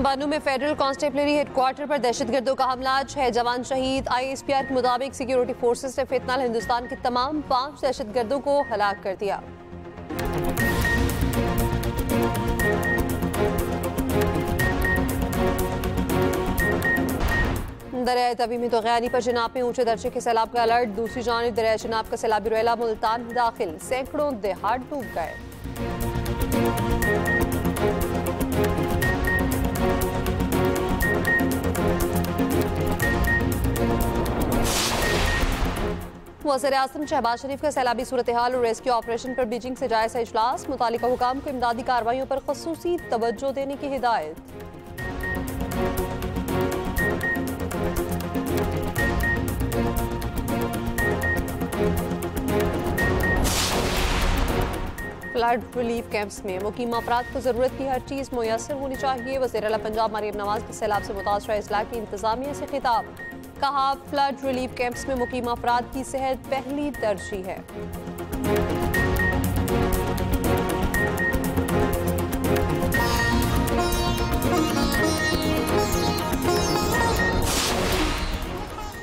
बानू में federal constabulary headquarter पर दहशतगर्दों का हमला, 6 जवान शहीद। ISPR के मुताबिक सिक्योरिटी फोर्सेस ने फितनाल हिंदुस्तान के तमाम 5 दहशतगर्दों को हलाक कर दिया। दरियाए तवी में तो गैनी पर जनाब में ऊंचे दर्जे के सैलाब का अलर्ट। दूसरी जानिब दरिया जनाब का सैलाबी रेला मुल्तान में दाखिल, सैकड़ों देहात डूब गए। वज़ीर आज़म शहबाज शरीफ का सैलाबी सूरत हाल और रेस्क्यू ऑपरेशन पर बीजिंग से जायजा इजलास। मुतालिका हुकाम को इमदादी कार्रवाइयों पर ख़ुसूसी तवज्जो देने की हिदायत। फ्लड रिलीफ कैंप्स में मुकीम अफराद को ज़रूरत की हर चीज़ मुयसर होनी चाहिए। वज़ीर आला पंजाब मरियम नवाज के सैलाब से मुतासरा अजला की इंतजामिया से खिताब। कहा, फ्लड रिलीफ कैंप्स में मुकीम अफराद की सेहत पहली तरजीह है।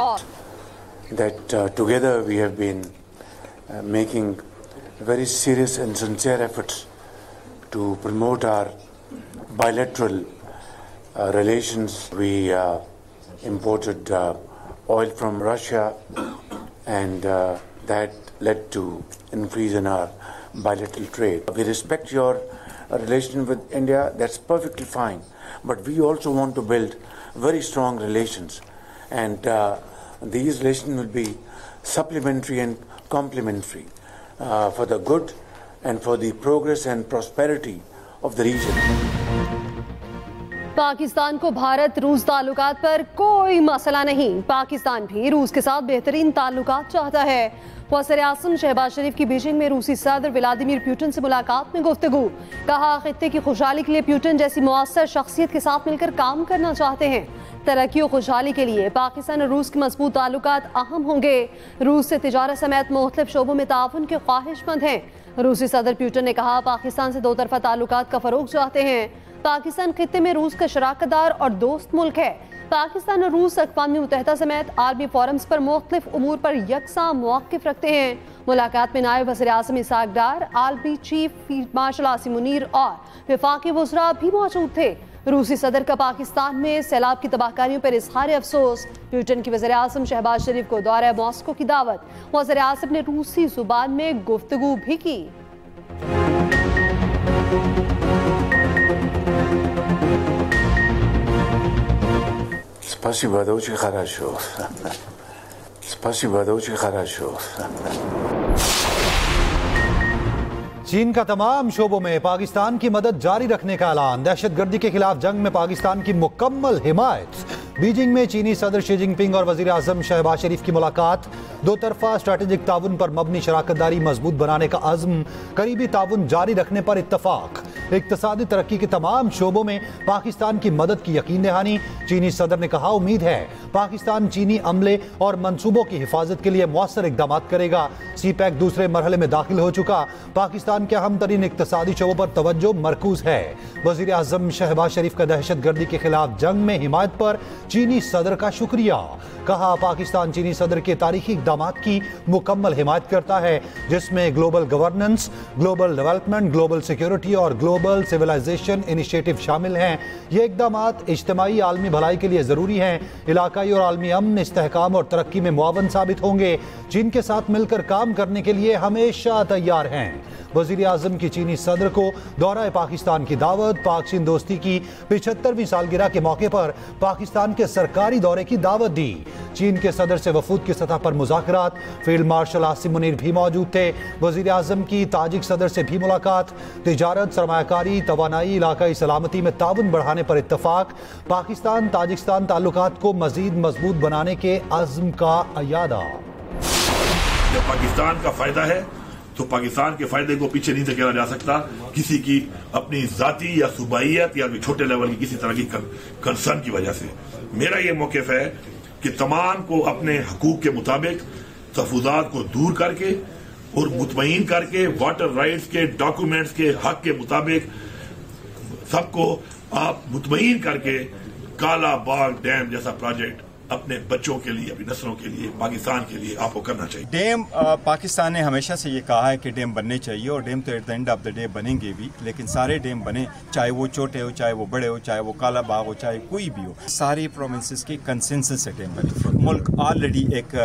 और that together we have been making very serious and sincere efforts to promote our bilateral relations. We imported oil from Russia, and that led to increase in our bilateral trade. We respect your relation with India, that's perfectly fine, but we also want to build very strong relations, and these relations will be supplementary and complementary for the good and for the progress and prosperity of the region. Pakistan को भारत रूस ताल्लुकात पर कोई मसला नहीं। पाकिस्तान भी रूस के साथ बेहतरीन ताल्लुकात चाहता है। वज़ीर आज़म शहबाज शरीफ की बीजिंग में रूसी सदर व्लादिमीर पुतिन से मुलाकात में गुफ्तगू। कहा, खित्ते की खुशहाली के लिए पुतिन जैसी मुअस्सर शख्सियत के साथ मिलकर काम करना चाहते हैं। तरक्की और खुशहाली के लिए पाकिस्तान और रूस के मजबूत ताल्लुकात अहम होंगे। रूस से तिजारत समेत मुख्तलिफ शोबों में ताउन के ख्वाहिशमंद हैं। रूसी सदर पुतिन ने कहा, पाकिस्तान से 2 तरफा ताल्लुकात का फरोग चाहते हैं। पाकिस्तान खित्ते में रूस का शराकतदार और दोस्त मुल्क है। पाकिस्तान और रूस अक़वाम मुत्तहिदा समेत आलमी फोरम्स पर मुख्तलिफ उमूर पर यकसा मौक़िफ़ रखते हैं। मुलाकात में नायब वज़ीर आज़म इसाक डार, आलमी chief field marshal Asim Munir और वफाकी वज़रा भी मौजूद थे। रूसी सदर का पाकिस्तान में सैलाब की तबाहकारियों पर इज़हार अफसोस। पुतिन की वज़ीर आज़म शहबाज शरीफ को दौरा मॉस्को की दावत। वज़ीर आज़म ने रूसी ज़ुबान में गुफ्तगू भी की। Спасибо, очень хорошо. Спасибо, очень хорошо. चीन का तमाम शोबों में पाकिस्तान की मदद जारी रखने का ऐलान। दहशतगर्दी के खिलाफ जंग में पाकिस्तान की मुकम्मल हिमायत। बीजिंग में चीनी सदर शी जिनपिंग और वज़ीर आज़म शहबाज शरीफ की मुलाकात। 2 तरफा स्ट्रेटेजिक ताउन पर मबनी शराकतदारी मजबूत बनाने का अज़्म। करीबी ताउन जारी रखने पर इत्तफाक। इक्तसादी तरक्की के तमाम शोबों में पाकिस्तान की मदद की यकीन दहानी। चीनी सदर ने कहा, उम्मीद है पाकिस्तान चीनी अमले और मनसूबों की हिफाजत के लिए मौसर इक़दाम करेगा। CPEC दूसरे मरहले में दाखिल हो चुका। पाकिस्तान के अहम तरीन इक्तसादी शोबों पर तवज्जो मरकूज है। वज़ीर आज़म शहबाज शरीफ का दहशतगर्दी के खिलाफ जंग में हिमायत पर चीनी सदर का शुक्रिया। कहा, पाकिस्तान चीनी सदर के तारीखी इक़दामात की मुकम्मल हिमायत करता है, जिसमें global governance, global development, global security और ग्लोबल सिविलाइजेशन इनिशिएटिव शामिल हैं। ये इक़दामात इज्तिमाई आलमी भलाई के लिए ज़रूरी हैं। इलाकाई और आलमी अमन, इस्तेहकाम और तरक्की में मुआवन साबित होंगे। चीन के साथ मिलकर काम करने के लिए हमेशा तैयार हैं। वज़ीर आज़म की चीनी सदर को दौरा पाकिस्तान की दावत। पाक चीन दोस्ती की 75वीं सालगिरह के मौके पर पाकिस्तान के सरकारी दौरे की दावत दी। चीन के सदर से वफूद की सतह पर मुज़ाकरात। फील्ड मार्शल आसिम मुनीर भी मौजूद थे। वज़ीर आज़म की ताजिक सदर से भी मुलाकात। तिजारत, सरमायाकारी, तवानाई, इलाकाई सलामती में ताउन बढ़ाने पर इत्तफाक। पाकिस्तान ताजिकिस्तान ताल्लुकात को मज़ीद मजबूत बनाने के अज़्म का अयादा। जब पाकिस्तान का फायदा है तो पाकिस्तान के फायदे को पीछे नहीं धकेला जा सकता किसी की अपनी जाती या सूबाइयत या छोटे लेवल की किसी तरह की कंसर्न की वजह से। मेरा ये मौक़िफ़ है कि तमाम को अपने हकूक के मुताबिक तहफ़्फ़ुज़ात को दूर करके और मुतमईन करके वाटर राइट्स के डॉक्यूमेंट्स के हक के मुताबिक सबको आप मुतमईन करके काला बाग डैम जैसा प्रोजेक्ट अपने बच्चों के लिए, अपनी नस्लों के लिए, पाकिस्तान के लिए आपको करना चाहिए। डैम पाकिस्तान ने हमेशा से ये कहा है कि डैम बनने चाहिए और डैम तो at the end of the day बनेंगे भी, लेकिन सारे डैम बने, चाहे वो छोटे हो, चाहे वो बड़े हो, चाहे वो काला बाग हो, चाहे कोई भी हो, सारी प्रोविंसेस की कंसेंसस से डैम बने। मुल्क ऑलरेडी एक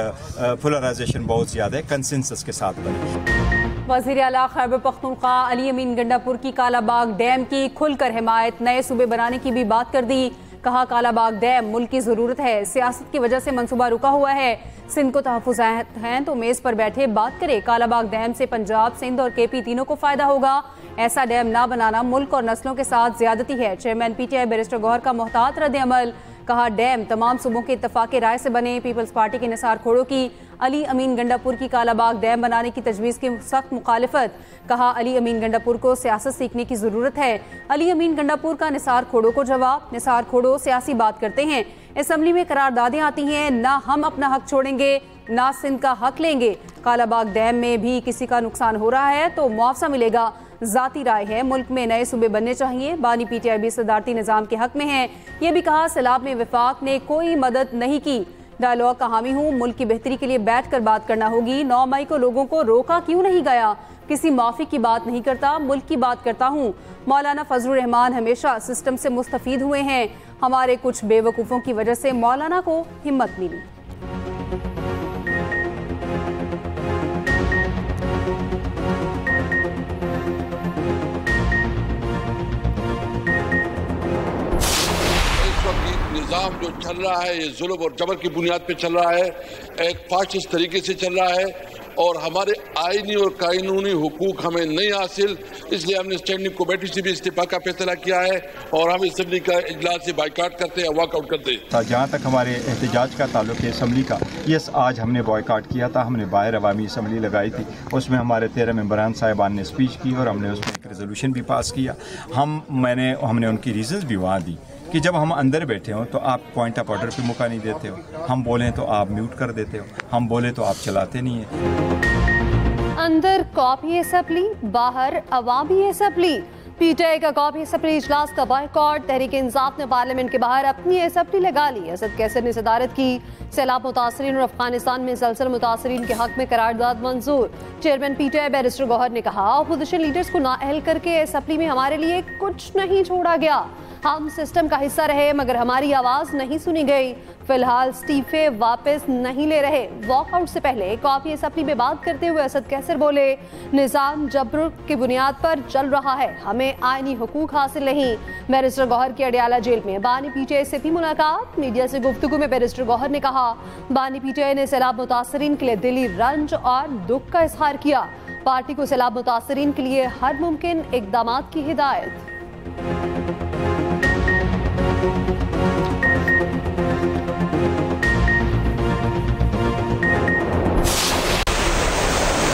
पोलराइजेशन बहुत ज़्यादा है, कंसेंसस के साथ बने। वज़ीर आला खैबर पख्तूनख्वा अली अमीन गंडापुर की काला बाग डैम की खुलकर हिमायत, नए सूबे बनाने की भी बात कर दी। कहा काला बाग डैम मुल्क की ज़रूरत है, सियासत की वजह से मंसूबा रुका हुआ है। सिंध को तहफ़्फ़ुज़ात हैं तो मेज़ पर बैठे बात करे। काला बाग डैम से पंजाब, सिंध और केपी तीनों को फ़ायदा होगा। ऐसा डैम ना बनाना मुल्क और नस्लों के साथ ज़्यादती है। चेयरमैन PTI बैरिस्टर गौहर का मोहतात रद्द अमल। कहा डैम तमाम सूबों के इत्तफाक़ राय से बने। पीपल्स पार्टी के निसार खोड़ो की अली अमीन गंडापुर की काला बाग डैम बनाने की तजवीज़ की सख्त मुखालिफत। कहा अली अमीन गंडापुर को सियासत सीखने की ज़रूरत है। अली अमीन गंडापुर का निसार खोड़ो को जवाब। निसार खोड़ो सियासी बात करते हैं, असम्बली में करारदादें आती हैं, ना हम अपना हक छोड़ेंगे ना सिंध का हक लेंगे। काला बाग डैम में भी किसी का नुकसान हो रहा है तो मुआवजा मिलेगा। ज़ाती राय है, मुल्क में नए सूबे बनने चाहिए। बानी PTI भी सदारती निज़ाम के हक में है। ये भी कहा सैलाब में वफाक ने कोई मदद नहीं की। डायलॉग का हामी हूँ, मुल्क की बेहतरी के लिए बैठ कर बात करना होगी। 9 मई को लोगों को रोका क्यों नहीं गया? किसी माफ़ी की बात नहीं करता, मुल्क की बात करता हूँ। मौलाना फजलुर रहमान हमेशा सिस्टम से मुस्तफीद हुए हैं। हमारे कुछ बेवकूफ़ों की वजह से मौलाना को हिम्मत मिली। निज़ाम जो चल रहा है ये जुल्म और जबर की बुनियाद पे चल रहा है, एक फाशिस्ट तरीके से चल रहा है और हमारे आईनी और कानूनी हुकूक हमें नहीं हासिल, इसलिए हमने स्टैंडिंग कमेटी से भी इस्तीफा का फैसला किया है और हम असम्बली का इजलास से बाइकाट करते हैं, वॉकआउट करते हैं। जहाँ तक हमारे एहतजाज का ताल्लुक है असम्बली का, यस आज हमने बॉयकाट किया था। हमने बाहर अवामी असम्बली लगाई थी, उसमें हमारे 13 मेंबरान साहिबान ने स्पीच की और हमने उसमें एक रेजोल्यूशन भी पास किया। हमने उनकी रीजंस भी वहाँ दी कि जब हम अंदर बैठे हों तो आप पॉइंट ऑफ ऑर्डर पे मौका नहीं देते हो, हम बोलें तो आप म्यूट कर देते हो, हम बोले तो आप चलाते नहीं हैं। अंदर कॉपी असम्बली, बाहर अवामी असम्बली। PTI का कॉपी असम्बली इजलास का बॉयकॉट। तहरीक इंसाफ ने पार्लियामेंट के बाहर अपनी असम्बली लगा ली। असद कैसर ने सदारत की। सैलाब मुतासरीन और अफगानिस्तान में मुसलसल मुतासरीन के हक में करारदाद मंजूर। चेयरमैन PTI बैरिस्टर गौहर ने कहा अपोजिशन लीडर्स को नाअहल करके असम्बली में हमारे लिए कुछ नहीं छोड़ा गया। हम सिस्टम का हिस्सा रहे मगर हमारी आवाज़ नहीं सुनी गई। फिलहाल इस्तीफे वापस नहीं ले रहे। वॉकआउट से पहले कॉपी असम्बली में बात करते हुए असद कैसर बोले निज़ाम जबर की बुनियाद पर चल रहा है, हमें आईनी हुकूक हासिल नहीं। बैरिस्टर गौहर की अडियाला जेल में बानी PTI से भी मुलाकात। मीडिया से गुफ्तगू में बैरिस्टर गौहर ने कहा बानी PTI ने सैलाब मुतासरीन के लिए दिली रंज और दुख का इजहार किया। पार्टी को सैलाब मुतासरीन के लिए हर मुमकिन इकदाम की हिदायत।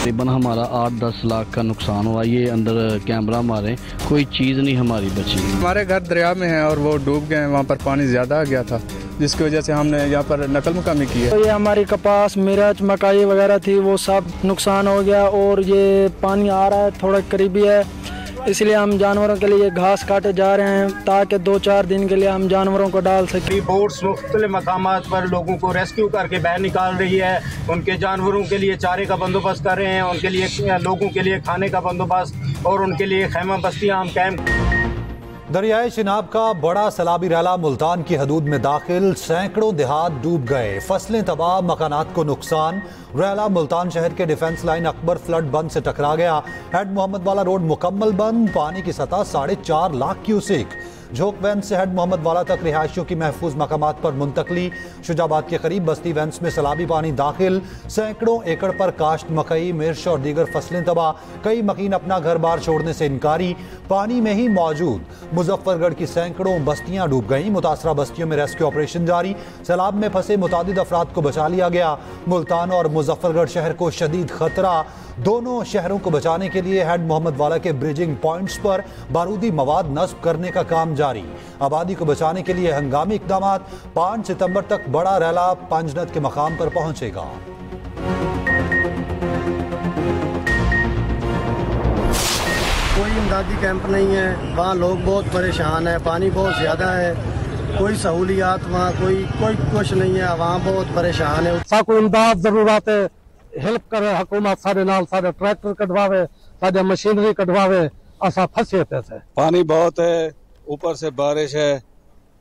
तकरीबन हमारा 8-10 लाख का नुकसान हुआ। ये अंदर कैमरा मारे, कोई चीज़ नहीं हमारी बची। हमारे घर दरिया में है और वो डूब गए हैं, वहाँ पर पानी ज़्यादा आ गया था जिसकी वजह से हमने यहाँ पर नकल मुकामी की है। तो ये हमारी कपास, मिर्च, मकाई वगैरह थी वो सब नुकसान हो गया और ये पानी आ रहा है थोड़ा करीबी है, इसलिए हम जानवरों के लिए घास काटे जा रहे हैं ताकि 2-4 दिन के लिए हम जानवरों को डाल सकें। बोट्स मुख्तलिफ मकामात पर लोगों को रेस्क्यू करके बाहर निकाल रही है, उनके जानवरों के लिए चारे का बंदोबस्त कर रहे हैं, उनके लिए लोगों के लिए खाने का बंदोबस्त और उनके लिए खैमा बस्तियाँ हम कैंप। दरियाए चिनाब का बड़ा सैलाबी रैला मुल्तान की हदूद में दाखिल। सैकड़ों देहात डूब गए, फसलें तबाह, मकानात को नुकसान। रैला मुल्तान शहर के डिफेंस लाइन अकबर फ्लड बंद से टकरा गया। हेड मोहम्मद वाला रोड मुकम्मल बंद, पानी की सतह 4.5 लाख क्यूसेक। झोंक वैन से हेड मोहम्मद वाला तक रिहायशियों की महफूज मकामात पर मुंतकली। शुजाबाद के करीब बस्ती वैंस में सैलाबी पानी दाखिल। सैकड़ों एकड़ पर काश्त मकई, मिर्च और दीगर फसलें तबाह। कई मकीन अपना घर बार छोड़ने से इनकारी, पानी में ही मौजूद। मुजफ्फरगढ़ की सैकड़ों बस्तियां डूब गईं। मुतासरा बस्तियों में रेस्क्यू ऑपरेशन जारी। सैलाब में फंसे मुतादिद अफराद को बचा लिया गया। मुल्तान और मुजफ्फरगढ़ शहर को शदीद खतरा। दोनों शहरों को बचाने के लिए हेड मोहम्मद वाला के ब्रिजिंग पॉइंट्स पर बारूदी मवाद नस्ब करने का काम जारी। आबादी को बचाने के लिए हंगामी इकदाम। 5 सितंबर तक बड़ा रैला पंजनद के मकाम पर पहुंचेगा। कोई इमदादी कैंप नहीं है, वहाँ लोग बहुत परेशान है, पानी बहुत ज़्यादा है, कोई सहूलियात वहाँ कोई कुछ नहीं है, वहाँ बहुत परेशान है। साको इमदाद जरूरत है, हेल्प करे हुकूमत, सारे नाल सारे ट्रैक्टर कटवावे, सारे मशीनरी कटवावे, असा फंसे पैसे। पानी बहुत है, ऊपर से बारिश है,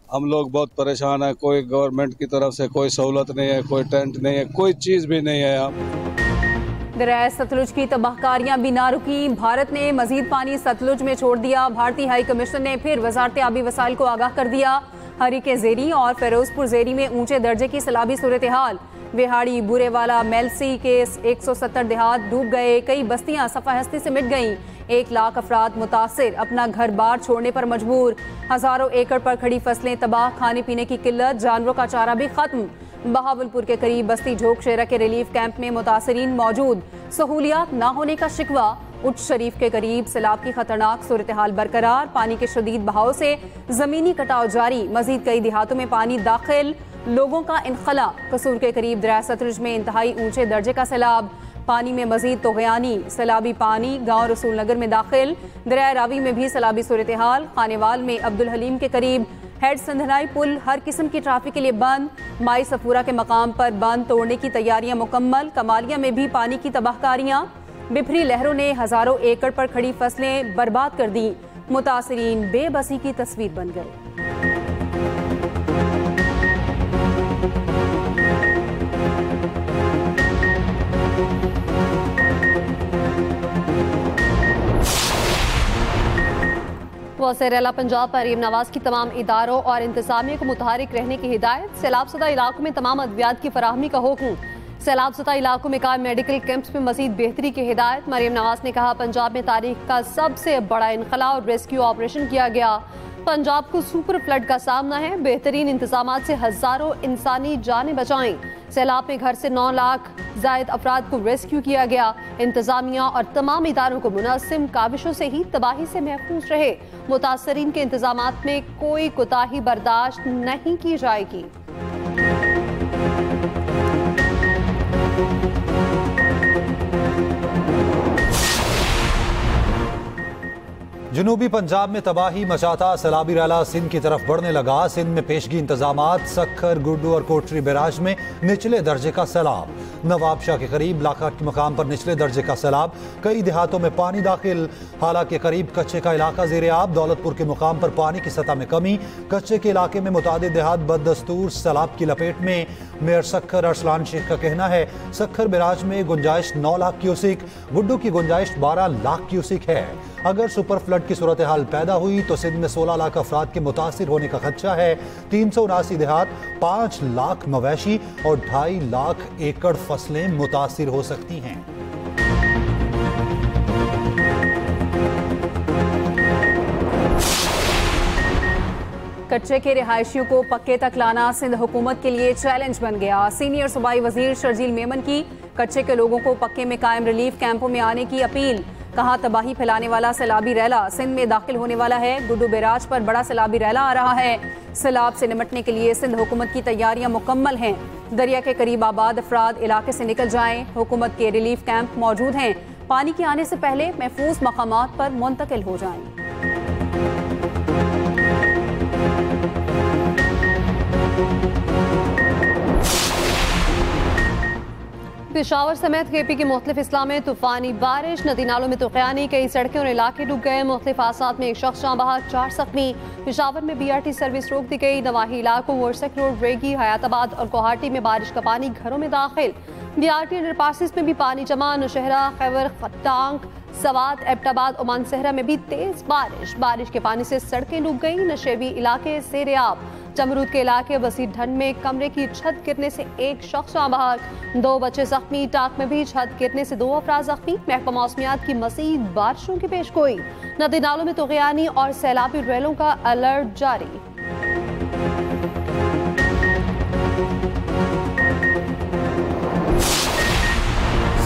हम लोग बहुत परेशान है। कोई गवर्नमेंट की तरफ से कोई सहूलत नहीं है, कोई टेंट नहीं है, कोई चीज भी नहीं है। यहाँ दरिया सतलुज की तबाहकारियां भी ना रुकी, भारत ने मजीद पानी सतलुज में छोड़ दिया। भारतीय हाई कमिश्नर ने फिर वजारत आबी वसाइल को आगाह कर दिया। हरीके ज़ेरी और फिरोजपुर ज़ेरी में ऊंचे दर्जे की सैलाबी सूरत हाल। विहाड़ी, बुरेवाला, मेलसी के 170 देहात डूब गए, कई बस्तियां सफा हस्ती से मिट गईं। 1 लाख अफराद मुतासिर, अपना घर बार छोड़ने पर मजबूर। हजारों एकड़ पर खड़ी फसलें तबाह, खाने पीने की किल्लत, जानवरों का चारा भी खत्म। बहावलपुर के करीब बस्ती झोंक शेरा के रिलीफ कैंप में मुतासरीन मौजूद, सहूलियात न होने का शिकवा। उच्च शरीफ के करीब सैलाब की खतरनाक सूरत हाल बरकरार, पानी के शदीद बहाव से जमीनी कटाव जारी, मजीद कई देहातों में पानी दाखिल, लोगों का इनखला। कसूर के करीब दरिया सतलुज में इंतहाई ऊंचे दर्जे का सैलाब, पानी में मजीद तोगयानी, सैलाबी पानी गांव रसूल नगर में दाखिल। दरिया रावी में भी सैलाबी सूरत हाल, खानेवाल में अब्दुल हलीम के करीब हेड संधनाई पुल हर किस्म की ट्रैफिक के लिए बंद। माई सफूरा के मकाम पर बंद तोड़ने की तैयारियां मुकम्मल। कमालिया में भी पानी की तबाहकारियां, बिफरी लहरों ने हजारों एकड़ पर खड़ी फसलें बर्बाद कर दी। मुतासरीन बेबसी की तस्वीर बन गए। वज़ीर-ए-आला पंजाब मरीम नवाज की तमाम इदारों और इंतजामिया को मुतहरिक रहने की हिदायत। सैलाब ज़दा इलाकों में तमाम अद्वियात की फराहमी का हुक्म। सैलाब ज़दा इलाकों में कायम मेडिकल कैंप्स में मजीद बेहतरी की हिदायत। मरीम नवाज ने कहा, पंजाब में तारीख का सबसे बड़ा इनखला और रेस्क्यू ऑपरेशन किया गया। पंजाब को सुपर फ्लड का सामना है, बेहतरीन इंतजामात से हजारों इंसानी जानें बचाएं। सैलाब में घर से 9 लाख जायद अफराद को रेस्क्यू किया गया। इंतजामिया और तमाम इदारों को मुनासिब काविशों से ही तबाही से महफूज रहे। मुतासरीन के इंतजामात में कोई कोताही बर्दाश्त नहीं की जाएगी। जनूबी पंजाब में तबाही मचाता सैलाबी रैला सिंध की तरफ बढ़ने लगा। सिंध में पेशगी इंतजामात, सक्खर, गुड्डू और कोटरी बैराज में निचले दर्जे का सैलाब। नवाब शाह के करीब लाखाट के मकाम पर निचले दर्जे का सैलाब, कई देहातों में पानी दाखिल। हालांकि करीब कच्चे का इलाका ज़ेरे आब, दौलतपुर के मुकाम पर पानी की सतह में कमी। कच्चे के इलाके में मुतादिद देहात बददस्तूर सैलाब की लपेट में। मेयर सक्खर अरसलान शेख का कहना है, सक्खर बैराज में गुंजाइश 9 लाख क्यूसिक, गुड्डू की गुंजाइश 12 लाख क्यूसिक है। अगर सुपर फ्लड की सूरत हाल पैदा हुई तो सिंध में 16 लाख अफराद के मुतासिर होने का खदशा है। 379 देहात, 5 लाख मवेशी और 2.5 लाख एकड़ फसलें मुतासिर हो सकती हैं। कच्चे के रिहायशियों को पक्के तक लाना सिंध हुकूमत के लिए चैलेंज बन गया। सीनियर सूबाई वजीर शर्जील मेमन की कच्चे के लोगों को पक्के में कायम रिलीफ कैंपों में आने की अपील। कहा, तबाही फैलाने वाला सैलाबी रैला सिंध में दाखिल होने वाला है। गुड्डू बैराज पर बड़ा सैलाबी रैला आ रहा है। सैलाब से निपटने के लिए सिंध हुकूमत की तैयारियां मुकम्मल हैं। दरिया के करीब आबाद अफराद इलाके से निकल जाएं। हुकूमत के रिलीफ कैंप मौजूद हैं। पानी के आने से पहले महफूज मकामात पर मुंतकिल हो जाएं। पेशावर समेत केपी के मुख्तलिफ इस्ला में तूफानी बारिश, नदी नालों में तुगयानी, कई सड़कें और इलाके डूब गए। मुख्तलिफ हादसात में एक शख्स जाँ बहक, 4 जख्मी। पेशावर में BRT सर्विस रोक दी गई। नवाही इलाकों वर्सक रोड, रेगी, हयाताबाद और गुवाहाटी में बारिश का पानी घरों में दाखिल। BRT अंडरपासेस में भी पानी जमा। नौशहरा, खैबर खट्टांग, सवात, एबटाबाद, ओमान सहरा में भी तेज बारिश के पानी से सड़कें डूब गई। नशेबी इलाके ज़ेरे आब। जमरूद के इलाके वसीर ढंड में कमरे की छत गिरने से एक शख्स जाँ बहक, 2 बच्चे जख्मी। टाक में भी छत गिरने से 2 अफराद जख्मी। महकमा मौसमियात की मज़ीद बारिशों की पेशगोई। नदी नालों में तुगयानी और सैलाबी रेलों का अलर्ट जारी।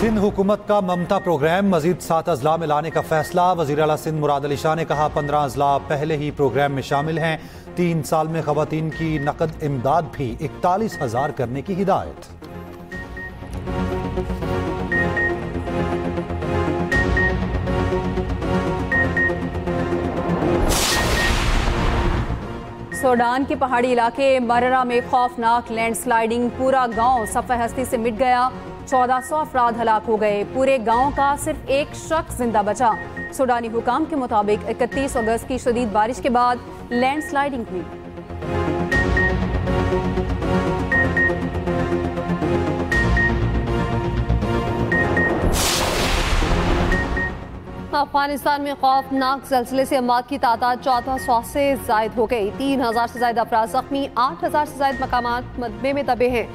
सिंध हुकूमत का ममता प्रोग्राम मजीद 7 अजला में लाने का फैसला। वज़ीर-ए-आला सिंध मुराद अली शाह ने कहा, 15 अजला पहले ही प्रोग्राम में शामिल हैं। 3 साल में खवातीन की नकद इमदाद भी 41,000 करने की हिदायत। सूडान के पहाड़ी इलाके मररा में खौफनाक लैंडस्लाइडिंग, पूरा गांव सफ़े हस्ती से मिट गया। 1400 अफराद हलाक हो गए। पूरे गांव का सिर्फ एक शख्स जिंदा बचा। सूडानी हुकाम के मुताबिक 31 अगस्त की शदीद बारिश के बाद लैंडस्लाइडिंग हुई। अफगानिस्तान में खौफनाक ज़लज़ले से अमवात की तादाद 1400 से जायद हो गई। 3000 से ज्यादा अफराद जख्मी, 8000 से ज्यादा मकामात मलबे में दबे हैं।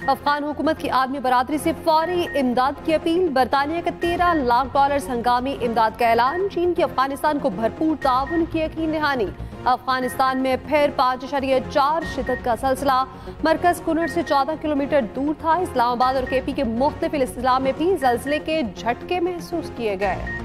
अफगान हुकूमत की आदमी बरादरी से फौरी इमदाद की अपील। बरतानिया का $13 लाख हंगामी इमदाद का ऐलान। चीन की अफगानिस्तान को भरपूर ताउन की यकीन दहानी। अफगानिस्तान में फिर 5.4 शिद्दत का सिलसिला। मरकज कुनर से 14 किलोमीटर दूर था। इस्लामाबाद और केपी के मुख्तलिफ इजला में भी ज़लज़ले के झटके महसूस किए गए।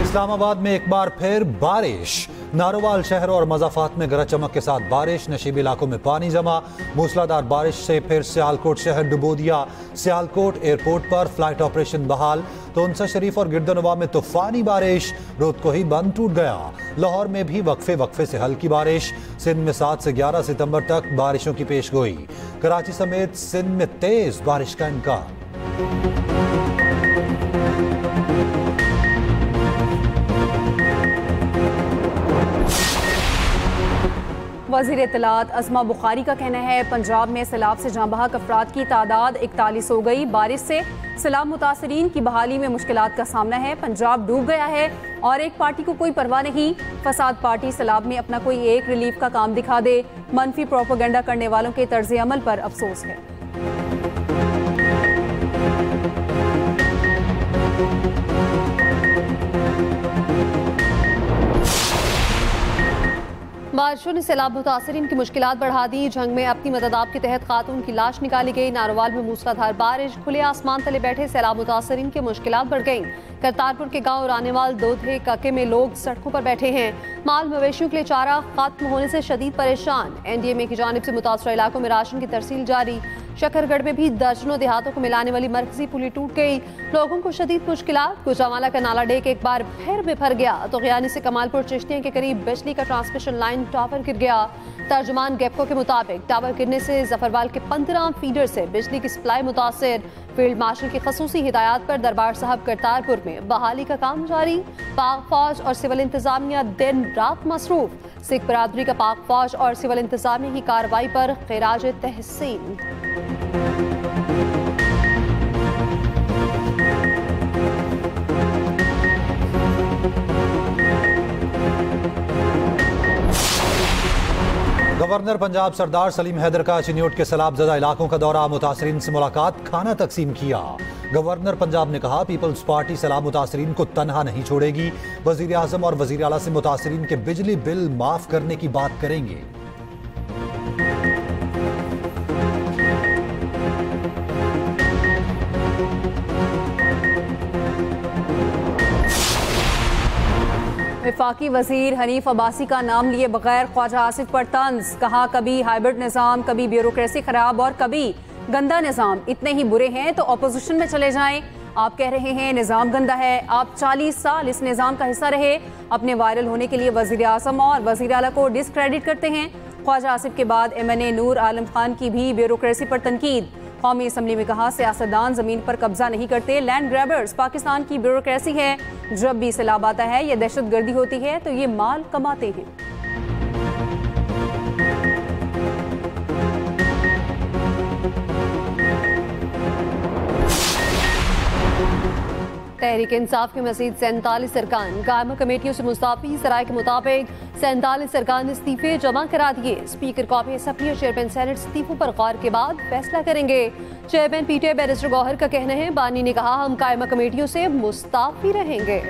इस्लामाबाद में एक बार फिर बारिश। नारोवाल शहर और मज़ाफात में गरज चमक के साथ बारिश। नशीबी इलाकों में पानी जमा। मूसलाधार बारिश से फिर सियालकोट शहर डुबो दिया। सियालकोट एयरपोर्ट पर फ्लाइट ऑपरेशन बहाल। तोनसा शरीफ और गिरदनवा में तूफानी बारिश। रोद को ही बंद टूट गया। लाहौर में भी वक्फे वक्फे से हल्की बारिश। सिंध में 7 से 11 सितंबर तक बारिशों की पेशगोई। कराची समेत सिंध में तेज बारिश का इम्कान। वज़ीर इत्तलात अज़मा बुखारी का कहना है पंजाब में सैलाब से जाँ बहक अफराद की तादाद 41 हो गई। बारिश से सैलाब मुतासरीन की बहाली में मुश्किलात का सामना है। पंजाब डूब गया है और एक पार्टी को कोई परवाह नहीं। फसाद पार्टी सैलाब में अपना कोई एक रिलीफ का काम दिखा दे। मनफी प्रोपेगेंडा करने वालों के तर्ज अमल पर अफसोस है। बारिशों ने सैलाब मुतासरीन की मुश्किलात बढ़ा दी। जंग में अपनी मदद आप के तहत खातून की लाश निकाली गई। नारोवाल में मूसलाधार बारिश। खुले आसमान तले बैठे सैलाब मुतासरीन की मुश्किलात बढ़ गईं। करतारपुर के गांव रानेवाल दोधे कके में लोग सड़कों पर बैठे हैं। माल मवेशियों के लिए चारा खत्म होने से शदीद परेशान। NDMA की जानिब से मुतासरा इलाकों में राशन की तरसील जारी। शकरगढ़ में भी दर्जनों देहातों को मिलाने वाली मरकजी पुली टूट गई। लोगों को शदीद मुश्किलात। गुजरांवाला का नाला डेक एक बार फिर बिफर गया। तो गियानी से कमालपुर चिश्तियां के करीब बिजली का ट्रांसमिशन लाइन टावर गिर गया। तर्जुमान गेपको के मुताबिक टावर गिरने से जफरवाल के 15 फीडर से बिजली की सप्लाई मुतासर। फील्ड मार्शल की खसूसी हिदायत पर दरबार साहब करतारपुर में बहाली का काम जारी। पाक फौज और सिविल इंतजामिया दिन रात मसरूफ। सिख बरादरी का पाक फौज और सिविल इंतजामिया की कार्रवाई पर खिराज तहसीन। गवर्नर पंजाब सरदार सलीम हैदर का चिन्योट के सैलाब ज़दा इलाकों का दौरा। मुतासरीन से मुलाकात, खाना तकसीम किया। गवर्नर पंजाब ने कहा पीपल्स पार्टी सैलाब मुतासरीन को तनहा नहीं छोड़ेगी। वजीर आजम और वजीर आला से मुतासरीन के बिजली बिल माफ करने की बात करेंगे। वफाकी वजीर हनीफ अब्बासी का नाम लिए बगैर ख्वाजा आसिफ पर तंज। कहा कभी हाइब्रिड निज़ाम, कभी ब्यूरोक्रेसी खराब और कभी गंदा निज़ाम। इतने ही बुरे हैं तो अपोजिशन में चले जाएं। आप कह रहे हैं निज़ाम गंदा है। आप 40 साल इस निज़ाम का हिस्सा रहे। अपने वायरल होने के लिए वजीर आज़म और वजीर आला को डिसक्रेडिट करते हैं। ख्वाजा आसिफ के बाद MNA नूर आलम खान की भी ब्यूरोक्रेसी पर तनकीद। कौमी असम्बली में कहा सियासतदान जमीन पर कब्जा नहीं करते, लैंड ग्रैबर्स पाकिस्तान की ब्यूरोक्रेसी है। जब भी सैलाब आता है या दहशत गर्दी होती है तो ये माल कमाते हैं। तहरीक इंसाफ के मजीद 47 अरकान कायमा कमेटियों से मुस्तफी। सराय के मुताबिक 47 अरकान इस्तीफे जमा करा दिए। स्पीकर कौमी असम्बली और चेयरमैन सेनेट इस्तीफों पर गौर के बाद फैसला करेंगे। चेयरमैन PTI बैरिस्टर गौहर का कहना है बानी ने कहा हम कायमा कमेटियों से मुस्तफी रहेंगे।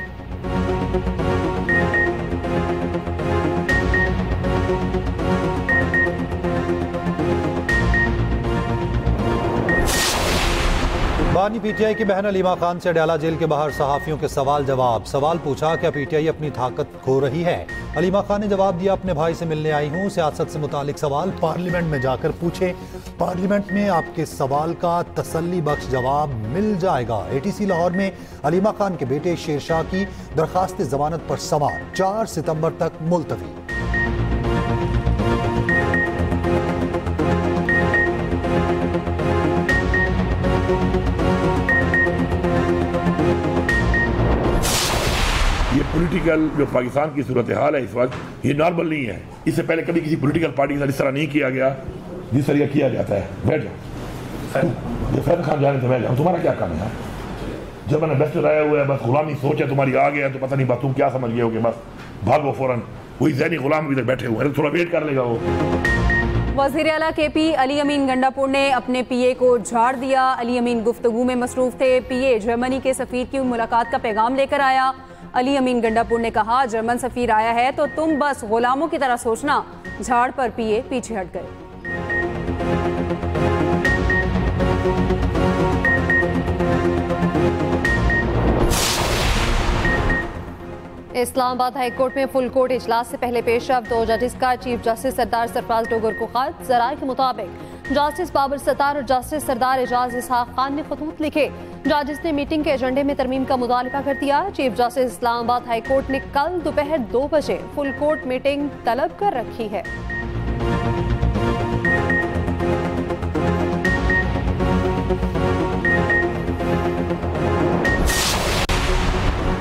बानी पीटीआई की बहन अलीमा खान से अडयाला जेल के बाहर सहाफियों के सवाल जवाब। सवाल पूछा, क्या पीटीआई अपनी ताकत खो रही है? अलीमा खान ने जवाब दिया, अपने भाई से मिलने आई हूँ। सियासत से मुतालिक सवाल पार्लियामेंट में जाकर पूछे, पार्लियामेंट में आपके सवाल का तसल्ली बख्श जवाब मिल जाएगा। एटीसी लाहौर में अलीमा खान के बेटे शेरशाह की दरखास्त जमानत पर समाअत 4 सितंबर तक मुलतवी। ये पॉलिटिकल जो पाकिस्तान की सूरत हाल है इस वक्त, ये नॉर्मल नहीं है। इससे पहले कभी किसी पॉलिटिकल पार्टी के साथ इस तरह नहीं किया गया जिस तरह किया जाता है। बैठ जाओ, ये फैज खान जाने से बैठ जाओ, तुम्हारा क्या काम है? जब मैंने बेस्ट आया हुआ है, बस गुलामी सोच है तुम्हारी, आ गया तो पता नहीं बस तुम क्या समझ गए हो कि बस भागो फौरन। वही ज़हनी गुलाम भी बैठे हुए हैं, थोड़ा वेट कर लेगा वो। वज़ीर आला केपी अली अमीन गंडापुर ने अपने पीए को झाड़ दिया। अली अमीन गुफ्तगू में मसरूफ थे। पीए जर्मनी के सफीर की मुलाकात का पैगाम लेकर आया। अली अमीन गंडापुर ने कहा, जर्मन सफीर आया है तो तुम बस गुलामों की तरह सोचना। झाड़ पर पीए पीछे हट गए। इस्लामाबाद हाई कोर्ट में फुल कोर्ट इजलास से पहले पेशरफ 2 जजेस का चीफ जस्टिस सरदार सरफराज डोगर को खत। जराये के मुताबिक जस्टिस बाबर सत्तार और जस्टिस सरदार एजाज इसहाक खान ने खतूत लिखे। जजेस ने मीटिंग के एजेंडे में तरमीम का मुतालबा कर दिया। Chief justice Islamabad high court ने कल दोपहर 2 बजे फुल कोर्ट मीटिंग तलब कर रखी है।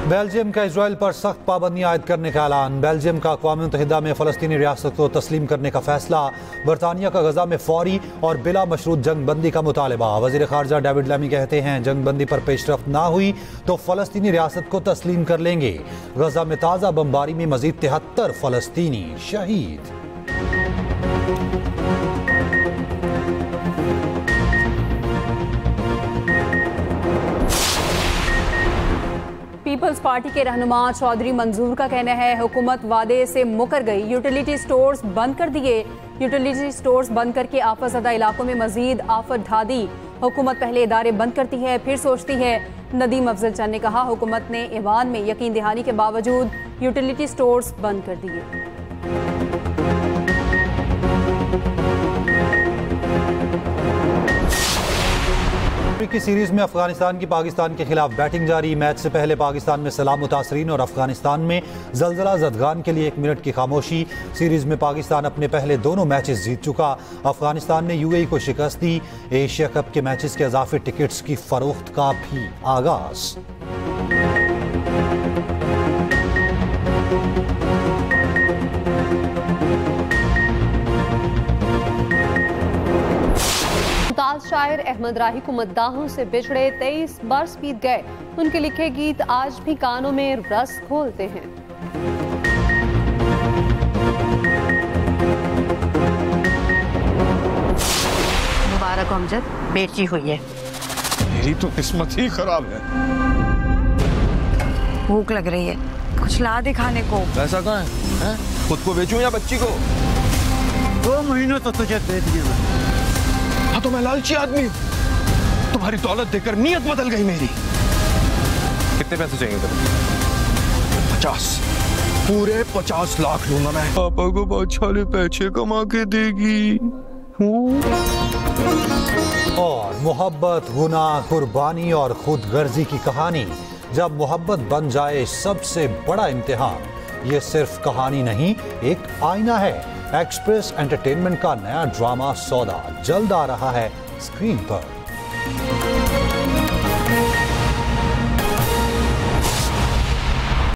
बेल्जियम का इजराइल पर सख्त पाबंदियां आयद करने का ऐलान। बेल्जियम का अक़वाम मुत्तहिदा में फ़लस्तीनी रियासत को तस्लीम करने का फैसला। बरतानिया का गजा में फौरी और बिला मशरूत जंग बंदी का मुतालबा। वज़ीर ख़ारजा डेविड लैमी कहते हैं, जंग बंदी पर पेशरफ्त ना हुई तो फ़लस्तीनी रियासत को तस्लीम कर लेंगे। गजा में ताज़ा बमबारी में मज़ीद 73 फ़लस्तीनी शहीद। पीपल्स पार्टी के रहनुमा चौधरी मंजूर का कहना है, हुकूमत वादे से मुकर गई। यूटिलिटी स्टोर्स बंद कर दिए। यूटिलिटी स्टोर्स बंद करके आफत ज़दा इलाकों में मजीद आफत ढा दी। हुकूमत पहले इदारे बंद करती है फिर सोचती है। नदीम अफजल चंद ने कहा, हुकूमत ने ईवान में यकीन दहानी के बावजूद यूटिलिटी स्टोर्स बंद कर दिए। की सीरीज में अफगानिस्तान की पाकिस्तान के खिलाफ बैटिंग जारी। मैच से पहले पाकिस्तान में सलाम मुतासरीन और अफगानिस्तान में जलजला जदगान के लिए 1 मिनट की खामोशी। सीरीज में पाकिस्तान अपने पहले दोनों मैचेस जीत चुका। अफगानिस्तान ने यूएई को शिकस्त दी। एशिया कप के मैचेस के इजाफी टिकट्स की फरोख्त का भी आगाज। शायर अहमद राही को मद्दाहों से बिछड़े 23 बरस बीत गए। उनके लिखे गीत आज भी कानों में रस खोलते हैं। मुबारक अमजद, बेटी हुई है। मेरी तो किस्मत ही खराब है। भूख लग रही है, कुछ ला दे खाने को। पैसा कहाँ है? खुद को बेचूं या बच्ची को? 2 महीनों तो तुझे दे दिए। हाँ तो मैं लालची आदमी हूँ। तुम्हारी दौलत देकर नीयत बदल गई मेरी। कितने पैसे चाहिए तुम्हें? 50, पूरे 50 लाख लूंगा मैं। पापा को बहुत सारे पैसे कमा के देगी। और मोहब्बत, गुनाह, कुर्बानी और खुदगर्जी की कहानी। जब मोहब्बत बन जाए सबसे बड़ा इम्तिहान। ये सिर्फ कहानी नहीं, एक आईना है। एक्सप्रेस एंटरटेनमेंट का नया ड्रामा सौदा जल्द आ रहा है स्क्रीन पर।